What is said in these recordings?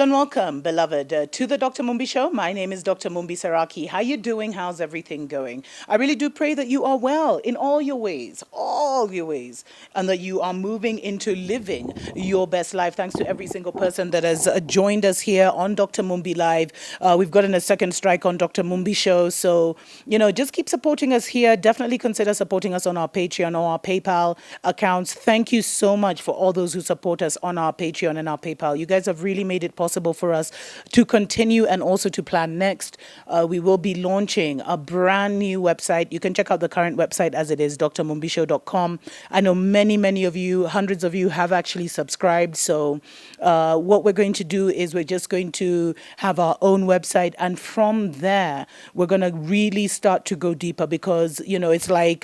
and welcome, beloved, to the Dr. Mumbi Show. My name is Dr. Mumbi Saraki. How you doing? How's everything going? I really do pray that you are well in all your ways, and that you are moving into living your best life. Thanks to every single person that has joined us here on Dr. Mumbi Live. We've gotten a second strike on Dr. Mumbi Show, so, just keep supporting us here. Definitely consider supporting us on our Patreon or our PayPal accounts. Thank you so much for all those who support us on our Patreon and our PayPal. You guys have really made it possible for us to continue and also to plan next. We will be launching a brand new website. You can check out the current website as it is, drmumbishow.com. I know many of you, hundreds of you have actually subscribed. So what we're going to do is we're just going to have our own website. And from there, we're going to really start to go deeper because, it's like,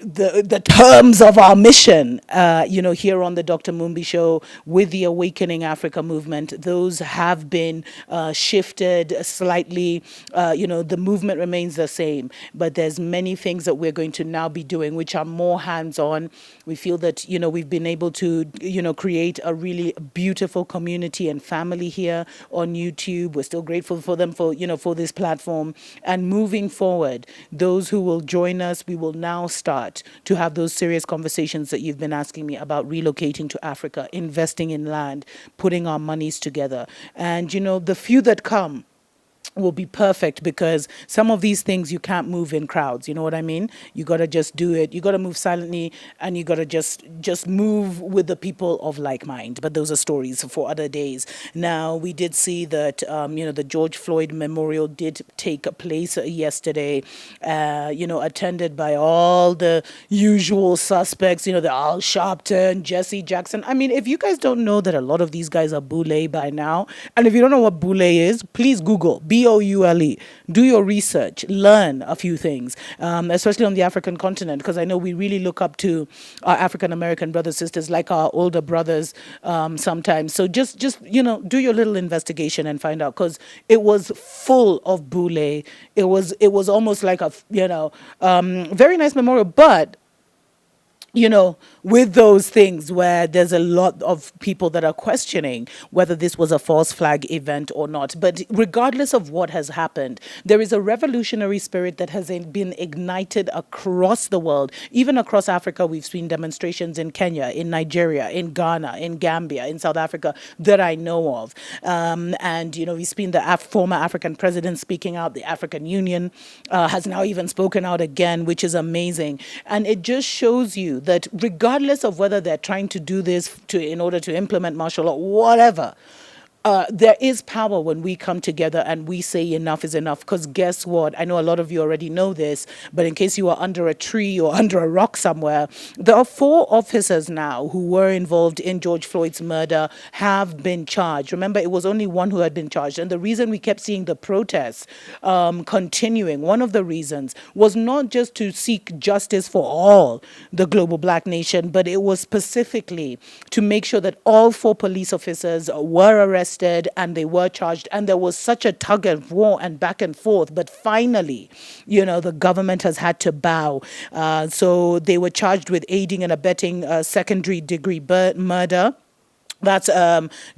the terms of our mission, here on the Dr. Mumbi Show with the Awakening Africa movement, those have been shifted slightly. The movement remains the same, but there's many things that we're going to now be doing, which are more hands-on. We feel that, we've been able to, create a really beautiful community and family here on YouTube. We're still grateful for them for this platform. And moving forward, those who will join us, we will now start to have those serious conversations that you've been asking me about relocating to Africa, investing in land, putting our monies together. And, the few that come will be perfect because some of these things you can't move in crowds. You know what I mean? You got to just do it. You got to move silently and you got to just move with the people of like mind. But those are stories for other days. Now, we did see that, the George Floyd memorial did take place yesterday, attended by all the usual suspects, the Al Sharpton, Jesse Jackson. I mean, if you guys don't know that a lot of these guys are boule by now, and if you don't know what boule is, please Google Boule. Do your research, learn a few things, especially on the African continent, because I know we really look up to our African American brothers, sisters, like our older brothers sometimes. So just do your little investigation and find out, because it was full of boule. It was almost like a very nice memorial, but with those things where there's a lot of people that are questioning whether this was a false flag event or not. But regardless of what has happened, there is a revolutionary spirit that has been ignited across the world, even across Africa. We've seen demonstrations in Kenya, in Nigeria, in Ghana, in Gambia, in South Africa that I know of. And, we've seen the former African president speaking out. The African Union has now even spoken out again, which is amazing. And it just shows you that regardless of whether they're trying to do this in order to implement martial law, whatever, there is power when we come together and we say enough is enough. Because guess what? I know a lot of you already know this, but in case you are under a tree or under a rock somewhere, there are 4 officers now who were involved in George Floyd's murder have been charged. Remember, it was only one who had been charged. And the reason we kept seeing the protests continuing, one of the reasons was not just to seek justice for all the global black nation, but it was specifically to make sure that all 4 police officers were arrested and they were charged. And there was such a tug of war and back and forth. But finally, the government has had to bow. So they were charged with aiding and abetting secondary degree murder. That's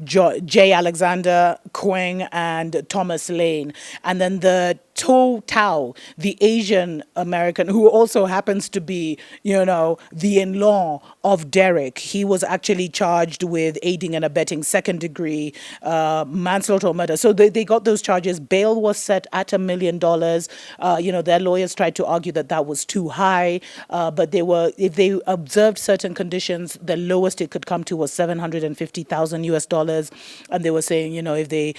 J. Alexander Quang and Thomas Lane. And then the Tao, the Asian American, who also happens to be, the in-law of Derek. He was actually charged with aiding and abetting second degree manslaughter or murder. So they got those charges. Bail was set at $1 million. Their lawyers tried to argue that was too high, but if they observed certain conditions, the lowest it could come to was $750,000 US. And they were saying, if they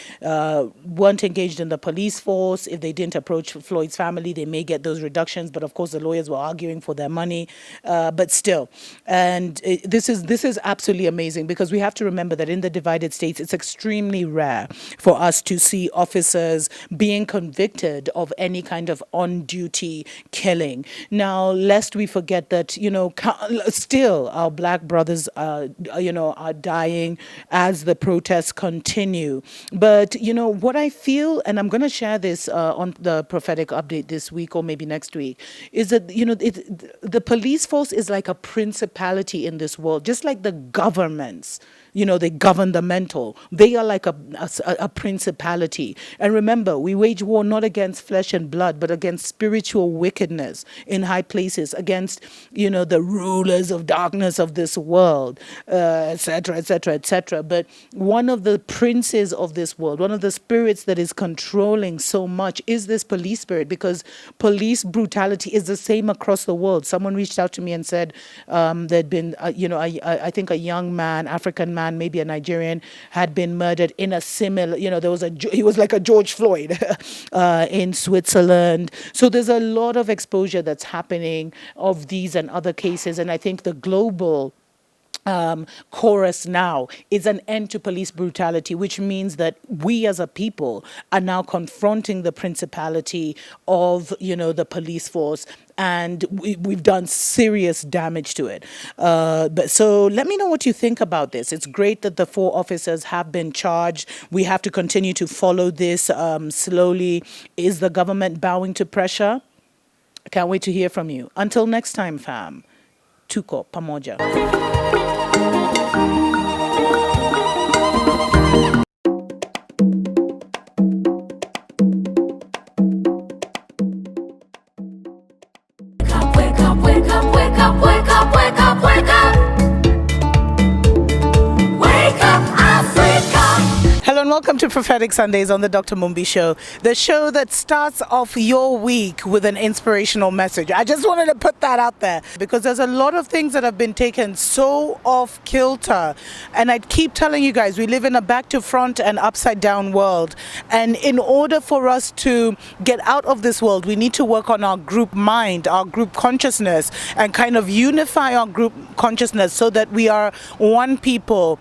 weren't engaged in the police force, if they didn't approach Floyd's family, they may get those reductions. But of course, the lawyers were arguing for their money. But still, and this is absolutely amazing, because we have to remember that in the divided states, it's extremely rare for us to see officers being convicted of any kind of on-duty killing. Now, lest we forget that, still our black brothers, are dying as the protests continue. But, what I feel, and I'm going to share this on the prophetic update this week or maybe next week, is that, the police force is like a principality in this world, just like the governments they govern the mental. They are like a principality. And remember, we wage war not against flesh and blood, but against spiritual wickedness in high places, against, the rulers of darkness of this world, etc., etc., etc. But one of the princes of this world, one of the spirits that is controlling so much is this police spirit, because police brutality is the same across the world. Someone reached out to me and said there'd been, I think a young man, African man, maybe a Nigerian, had been murdered in a similar, he was like a George Floyd in Switzerland. So there's a lot of exposure that's happening of these and other cases. And I think the global chorus now is an end to police brutality, which means that we as a people are now confronting the principality of, the police force, and we've done serious damage to it. But so let me know what you think about this. It's great that the 4 officers have been charged. We have to continue to follow this slowly. Is the government bowing to pressure? I can't wait to hear from you. Until next time, fam. Tuko pamoja. Hello and welcome to Prophetic Sundays on the Dr. Mumbi Show, the show that starts off your week with an inspirational message. I just wanted to put that out there because there's a lot of things that have been taken so off kilter. And I keep telling you guys, we live in a back to front and upside down world. And in order for us to get out of this world, we need to work on our group mind, our group consciousness, and kind of unify our group consciousness so that we are one people,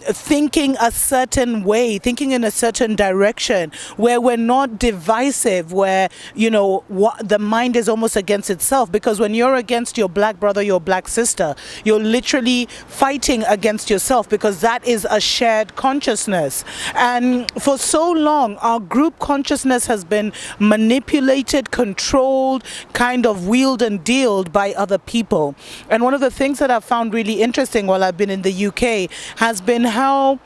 thinking a certain way, thinking in a certain direction, where we're not divisive, where, the mind is almost against itself. Because when you're against your black brother, your black sister, you're literally fighting against yourself, because that is a shared consciousness. And for so long, our group consciousness has been manipulated, controlled, kind of wheeled and dealed by other people. And one of the things that I've found really interesting while I've been in the UK has been how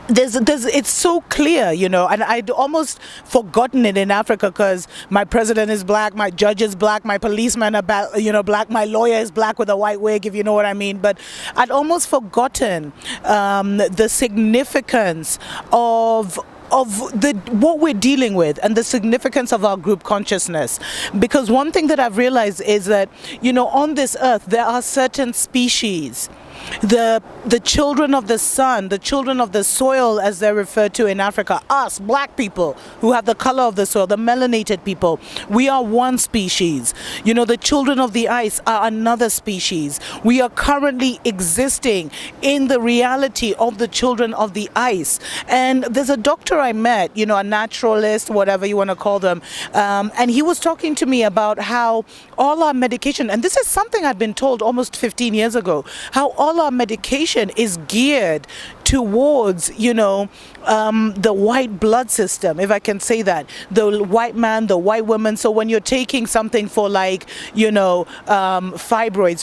it's so clear, and I'd almost forgotten it in Africa, because my president is black, my judge is black, my policeman are black, my lawyer is black with a white wig, if you know what I mean. But I'd almost forgotten the significance of what we're dealing with and the significance of our group consciousness. Because one thing that I've realized is that, on this earth, there are certain species, the children of the sun, the children of the soil, as they're referred to in Africa, us black people who have the color of the soil, the melanated people, we are one species. The children of the ice are another species. We are currently existing in the reality of the children of the ice. And there's a doctor I met, a naturalist, whatever you want to call them, and he was talking to me about how all our medication, and this is something I'd been told almost 15 years ago, how all our medication is geared towards, the white blood system, if I can say that, the white man, the white woman. So when you're taking something for fibroids,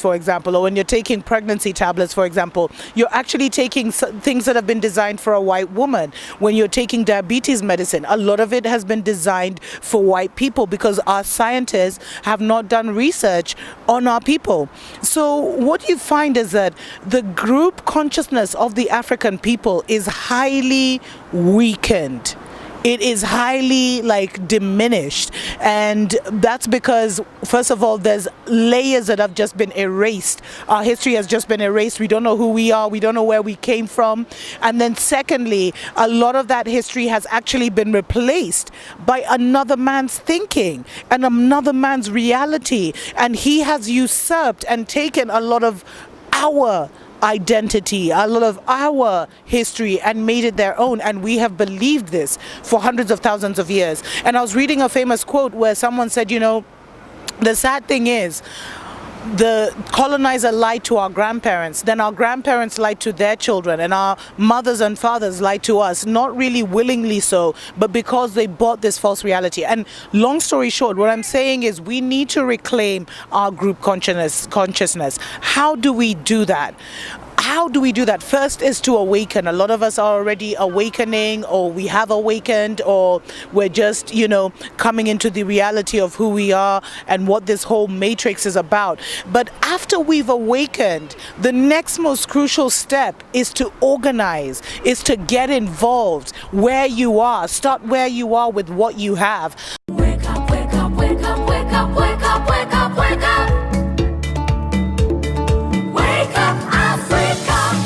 for example, or when you're taking pregnancy tablets, for example, you're actually taking things that have been designed for a white woman. When you're taking diabetes medicine, a lot of it has been designed for white people, because our scientists have not done research on our people. So what you find is that the group consciousness of the African people is highly weakened. It is highly diminished. And that's because, first of all, there's layers that have just been erased. Our history has just been erased. We don't know who we are. We don't know where we came from. And then secondly, a lot of that history has actually been replaced by another man's thinking and another man's reality. And he has usurped and taken a lot of our identity, a lot of our history, and made it their own. And we have believed this for hundreds of thousands of years. And I was reading a famous quote where someone said, the sad thing is, the colonizer lied to our grandparents, then our grandparents lied to their children, and our mothers and fathers lied to us, not really willingly so, but because they bought this false reality. And long story short, what I'm saying is we need to reclaim our group consciousness. How do we do that? how do we do that? First is to awaken. A lot of us are already awakening, or we have awakened, or we're just, coming into the reality of who we are and what this whole matrix is about. But after we've awakened, the next most crucial step is to organize, is to get involved where you are. Start where you are with what you have. Wake up, wake up, wake up, wake up, wake up, wake